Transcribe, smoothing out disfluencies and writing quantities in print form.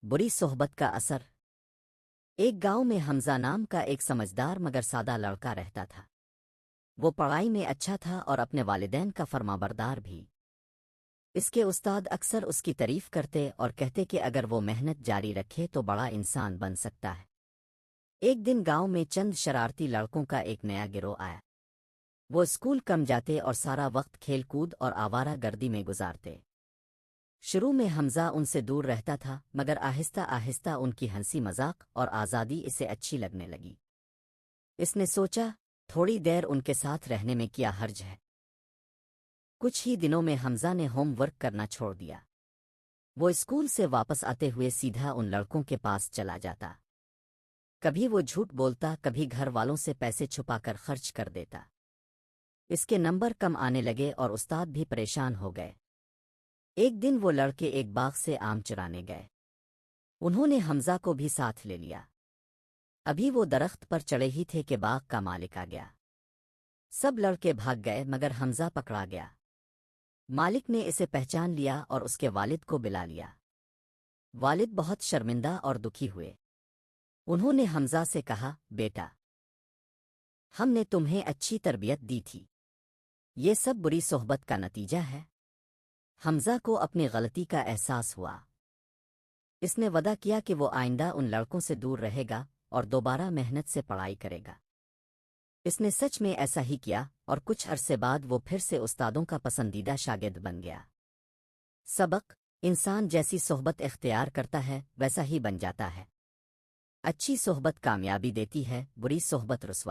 बुरी सोहबत का असर। एक गांव में हमजा नाम का एक समझदार मगर सादा लड़का रहता था। वो पढ़ाई में अच्छा था और अपने वालिदैन का फरमाबरदार भी। इसके उस्ताद अक्सर उसकी तारीफ करते और कहते कि अगर वो मेहनत जारी रखे तो बड़ा इंसान बन सकता है। एक दिन गांव में चंद शरारती लड़कों का एक नया गिरोह आया। वो स्कूल कम जाते और सारा वक्त खेल कूद और आवारा गर्दी में गुजारते। शुरू में हमजा उनसे दूर रहता था, मगर आहिस्ता आहिस्ता उनकी हंसी मजाक और आज़ादी इसे अच्छी लगने लगी। इसने सोचा, थोड़ी देर उनके साथ रहने में क्या हर्ज है। कुछ ही दिनों में हमजा ने होमवर्क करना छोड़ दिया। वो स्कूल से वापस आते हुए सीधा उन लड़कों के पास चला जाता। कभी वो झूठ बोलता, कभी घर वालों से पैसे छुपाकर खर्च कर देता। इसके नंबर कम आने लगे और उस्ताद भी परेशान हो गए। एक दिन वो लड़के एक बाग से आम चुराने गए। उन्होंने हमजा को भी साथ ले लिया। अभी वो दरख्त पर चढ़े ही थे कि बाग का मालिक आ गया। सब लड़के भाग गए मगर हमजा पकड़ा गया। मालिक ने इसे पहचान लिया और उसके वालिद को बुला लिया। वालिद बहुत शर्मिंदा और दुखी हुए। उन्होंने हमजा से कहा, बेटा, हमने तुम्हें अच्छी तरबियत दी थी। ये सब बुरी सोहबत का नतीजा है। हमजा को अपनी गलती का एहसास हुआ। इसने वदा किया कि वो आइंदा उन लड़कों से दूर रहेगा और दोबारा मेहनत से पढ़ाई करेगा। इसने सच में ऐसा ही किया और कुछ अरसे बाद वो फिर से उस्तादों का पसंदीदा शागिर्द बन गया। सबक: इंसान जैसी सोहबत इख्तियार करता है वैसा ही बन जाता है। अच्छी सोहबत कामयाबी देती है, बुरी सोहबत रुसवा।